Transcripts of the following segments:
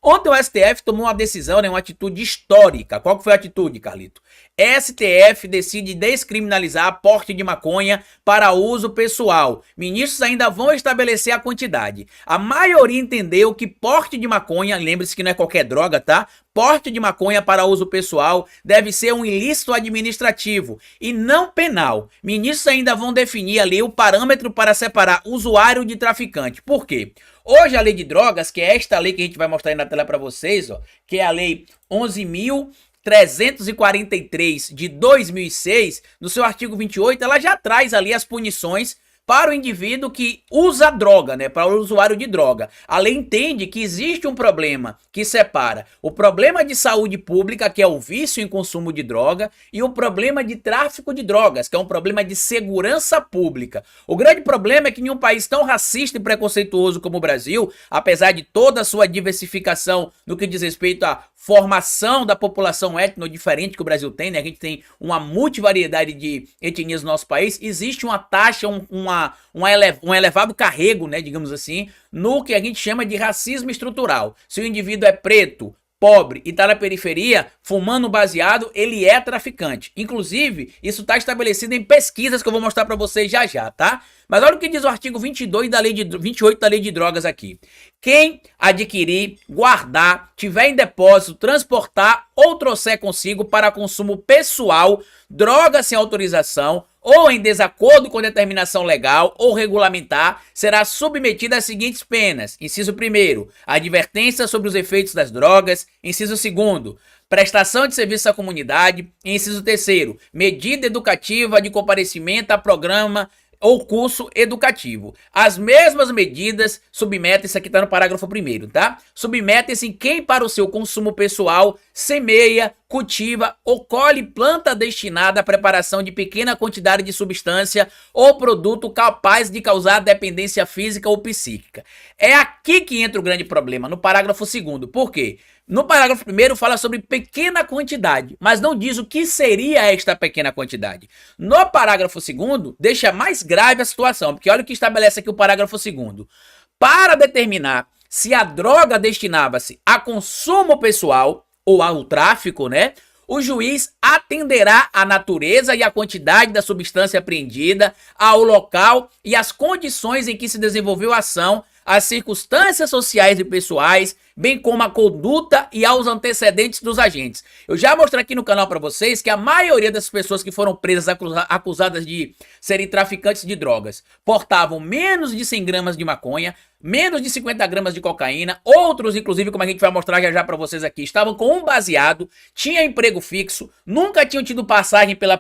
Ontem o STF tomou uma decisão, né, uma atitude histórica. Qual que foi a atitude, Carlito? STF decide descriminalizar porte de maconha para uso pessoal. Ministros ainda vão estabelecer a quantidade. A maioria entendeu que porte de maconha, lembre-se que não é qualquer droga, tá? Porte de maconha para uso pessoal deve ser um ilícito administrativo e não penal. Ministros ainda vão definir ali o parâmetro para separar usuário de traficante. Por quê? Hoje a lei de drogas, que é esta lei que a gente vai mostrar aí na tela para vocês, ó, que é a lei 11.343 de 2006, no seu artigo 28, ela já traz ali as punições para o indivíduo que usa droga, né, para o usuário de droga. A lei entende que existe um problema que separa o problema de saúde pública, que é o vício em consumo de droga, e o problema de tráfico de drogas, que é um problema de segurança pública. O grande problema é que em um país tão racista e preconceituoso como o Brasil, apesar de toda a sua diversificação no que diz respeito à formação da população étnico diferente que o Brasil tem, né? A gente tem uma multivariedade de etnias no nosso país, existe uma taxa, um elevado carrego, né, digamos assim, no que a gente chama de racismo estrutural. Se o indivíduo é preto, pobre e está na periferia, fumando baseado, ele é traficante. Inclusive, isso está estabelecido em pesquisas que eu vou mostrar para vocês já já, tá? Mas olha o que diz o artigo 28 da Lei de Drogas aqui. Quem adquirir, guardar, tiver em depósito, transportar ou trouxer consigo para consumo pessoal, droga sem autorização ou em desacordo com determinação legal ou regulamentar, será submetida às seguintes penas. Inciso 1º, advertência sobre os efeitos das drogas. Inciso 2º, prestação de serviço à comunidade. Inciso 3º, medida educativa de comparecimento a programa ou curso educativo. As mesmas medidas submetem-se, aqui está no parágrafo 1º, tá? Submetem-se quem para o seu consumo pessoal semeia, cultiva ou colhe planta destinada à preparação de pequena quantidade de substância ou produto capaz de causar dependência física ou psíquica. É aqui que entra o grande problema, no parágrafo 2º. Por quê? No parágrafo 1º fala sobre pequena quantidade, mas não diz o que seria esta pequena quantidade. No parágrafo 2º, deixa mais grave a situação, porque olha o que estabelece aqui o parágrafo 2º. Para determinar se a droga destinava-se a consumo pessoal ou ao tráfico, né? O juiz atenderá à natureza e à quantidade da substância apreendida, ao local e às condições em que se desenvolveu a ação, às circunstâncias sociais e pessoais, bem como a conduta e aos antecedentes dos agentes. Eu já mostrei aqui no canal para vocês que a maioria das pessoas que foram presas acusadas de serem traficantes de drogas portavam menos de 100 gramas de maconha, menos de 50 gramas de cocaína, outros, inclusive, como a gente vai mostrar já para vocês aqui, estavam com um baseado, tinha emprego fixo, nunca tinham tido passagem pela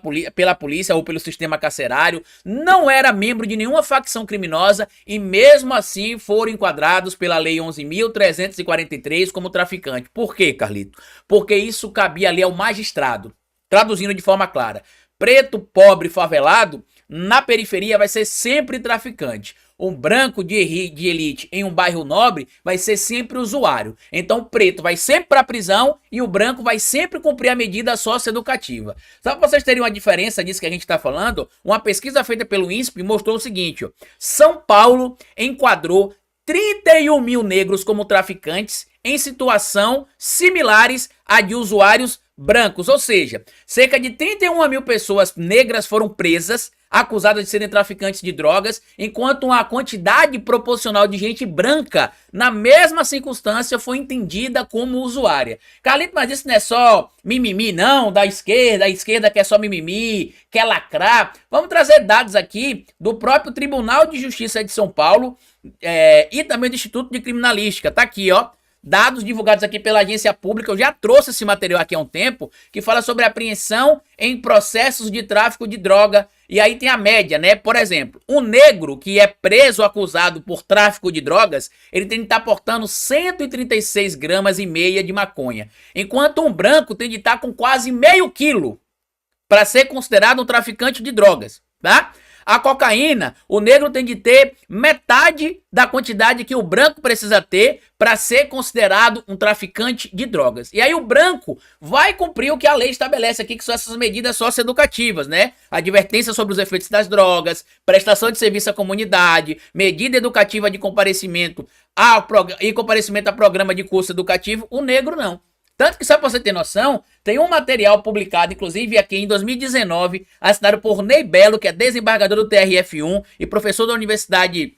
polícia ou pelo sistema carcerário, não era membro de nenhuma facção criminosa e mesmo assim foram enquadrados pela Lei 11.343 como traficante. Por quê, Carlito? Porque isso cabia ali ao magistrado. Traduzindo de forma clara, preto, pobre, favelado, na periferia vai ser sempre traficante. Um branco de elite em um bairro nobre vai ser sempre usuário. Então o preto vai sempre para a prisão e o branco vai sempre cumprir a medida socioeducativa. Só para vocês terem uma diferença disso que a gente está falando, uma pesquisa feita pelo INSPE mostrou o seguinte, ó, São Paulo enquadrou 31 mil negros como traficantes em situação similares à de usuários brancos, ou seja, cerca de 31 mil pessoas negras foram presas, acusadas de serem traficantes de drogas, enquanto uma quantidade proporcional de gente branca, na mesma circunstância, foi entendida como usuária. Carlito, mas isso não é só mimimi, não, da esquerda, a esquerda quer só mimimi, quer lacrar. Vamos trazer dados aqui do próprio Tribunal de Justiça de São Paulo e também do Instituto de Criminalística. Tá aqui, ó. Dados divulgados aqui pela agência pública, eu já trouxe esse material aqui há um tempo, que fala sobre apreensão em processos de tráfico de droga, e aí tem a média, né? Por exemplo, um negro que é preso acusado por tráfico de drogas, ele tem que estar portando 136 gramas e meia de maconha, enquanto um branco tem de estar com quase meio quilo para ser considerado um traficante de drogas, tá? A cocaína, o negro tem de ter metade da quantidade que o branco precisa ter para ser considerado um traficante de drogas. E aí o branco vai cumprir o que a lei estabelece aqui, que são essas medidas socioeducativas, né? Advertência sobre os efeitos das drogas, prestação de serviço à comunidade, medida educativa de comparecimento a programa de curso educativo. O negro não. Tanto que, só pra você ter noção, tem um material publicado, inclusive aqui em 2019, assinado por Ney Belo, que é desembargador do TRF1 e professor da Universidade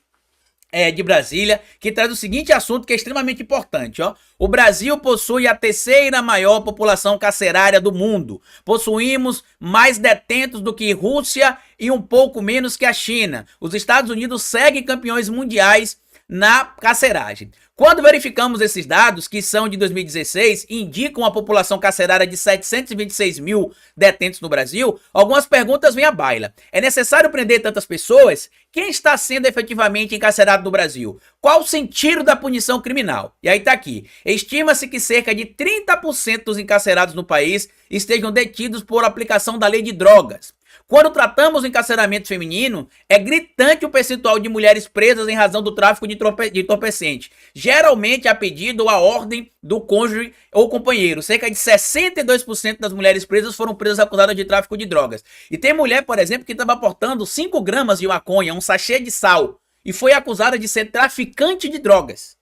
de Brasília, que traz o seguinte assunto que é extremamente importante, ó. O Brasil possui a terceira maior população carcerária do mundo. Possuímos mais detentos do que Rússia e um pouco menos que a China. Os Estados Unidos seguem campeões mundiais na carceragem. Quando verificamos esses dados, que são de 2016, indicam a população carcerária de 726 mil detentos no Brasil, algumas perguntas vêm à baila. É necessário prender tantas pessoas? Quem está sendo efetivamente encarcerado no Brasil? Qual o sentido da punição criminal? E aí tá aqui. Estima-se que cerca de 30% dos encarcerados no país estejam detidos por aplicação da lei de drogas. Quando tratamos o encarceramento feminino, é gritante o percentual de mulheres presas em razão do tráfico de entorpecente, geralmente a pedido ou a ordem do cônjuge ou companheiro. Cerca de 62% das mulheres presas foram presas acusadas de tráfico de drogas. E tem mulher, por exemplo, que estava portando 5 gramas de maconha, um sachê de sal, e foi acusada de ser traficante de drogas.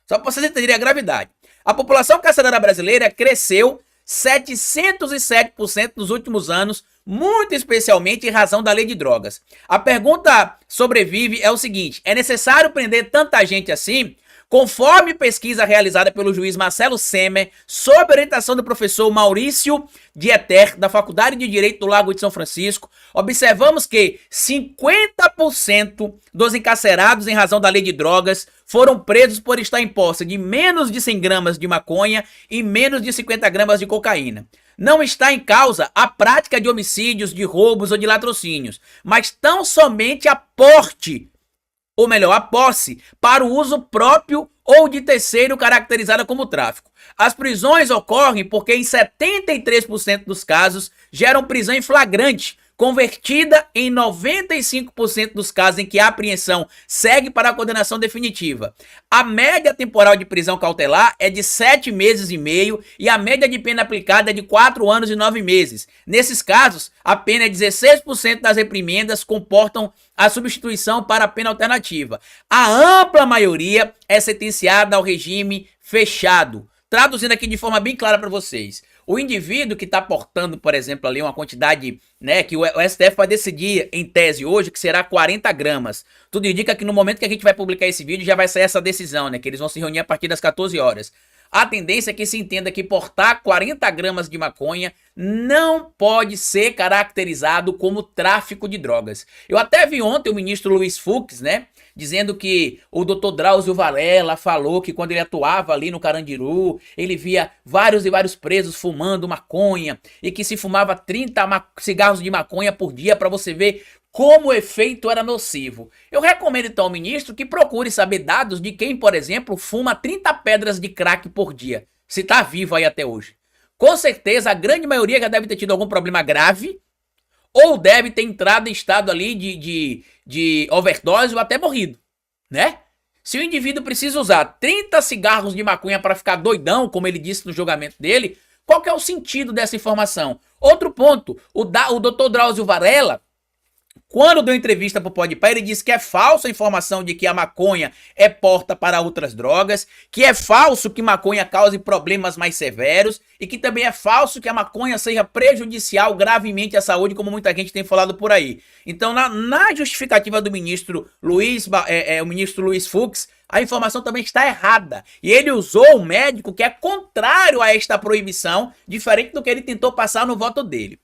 Só para vocês entenderem a gravidade. A população carcerária brasileira cresceu 707% nos últimos anos, muito especialmente em razão da lei de drogas. A pergunta sobrevive é o seguinte: é necessário prender tanta gente assim? Conforme pesquisa realizada pelo juiz Marcelo Semer, sob orientação do professor Maurício Dieter, da Faculdade de Direito do Lago de São Francisco, observamos que 50% dos encarcerados em razão da lei de drogas foram presos por estar em posse de menos de 100 gramas de maconha e menos de 50 gramas de cocaína. Não está em causa a prática de homicídios, de roubos ou de latrocínios, mas tão somente a porte, ou melhor, a posse, para o uso próprio ou de terceiro caracterizada como tráfico. As prisões ocorrem porque em 73% dos casos geram prisão em flagrante, convertida em 95% dos casos em que a apreensão segue para a condenação definitiva. A média temporal de prisão cautelar é de 7 meses e meio e a média de pena aplicada é de 4 anos e 9 meses. Nesses casos, a pena é 16% das reprimendas comportam a substituição para a pena alternativa. A ampla maioria é sentenciada ao regime fechado. Traduzindo aqui de forma bem clara para vocês, o indivíduo que está portando, por exemplo, ali uma quantidade, né, que o STF vai decidir em tese hoje, que será 40 gramas. Tudo indica que no momento que a gente vai publicar esse vídeo já vai sair essa decisão, né, que eles vão se reunir a partir das 14 horas. A tendência é que se entenda que portar 40 gramas de maconha não pode ser caracterizado como tráfico de drogas. Eu até vi ontem o ministro Luiz Fux, né, dizendo que o Dr. Drauzio Varela falou que quando ele atuava ali no Carandiru, ele via vários e vários presos fumando maconha e que se fumava 30 cigarros de maconha por dia, para você ver como o efeito era nocivo. Eu recomendo então ao ministro que procure saber dados de quem, por exemplo, fuma 30 pedras de crack por dia, se tá vivo aí até hoje. Com certeza a grande maioria já deve ter tido algum problema grave ou deve ter entrado em estado ali de overdose ou até morrido, né? Se o indivíduo precisa usar 30 cigarros de maconha para ficar doidão, como ele disse no julgamento dele, qual que é o sentido dessa informação? Outro ponto, o Dr. Drauzio Varela, quando deu entrevista pro Podpah, ele disse que é falsa a informação de que a maconha é porta para outras drogas, que é falso que maconha cause problemas mais severos e que também é falso que a maconha seja prejudicial gravemente à saúde, como muita gente tem falado por aí. Então, na justificativa do ministro o ministro Luiz Fux, a informação também está errada. E ele usou um médico que é contrário a esta proibição, diferente do que ele tentou passar no voto dele.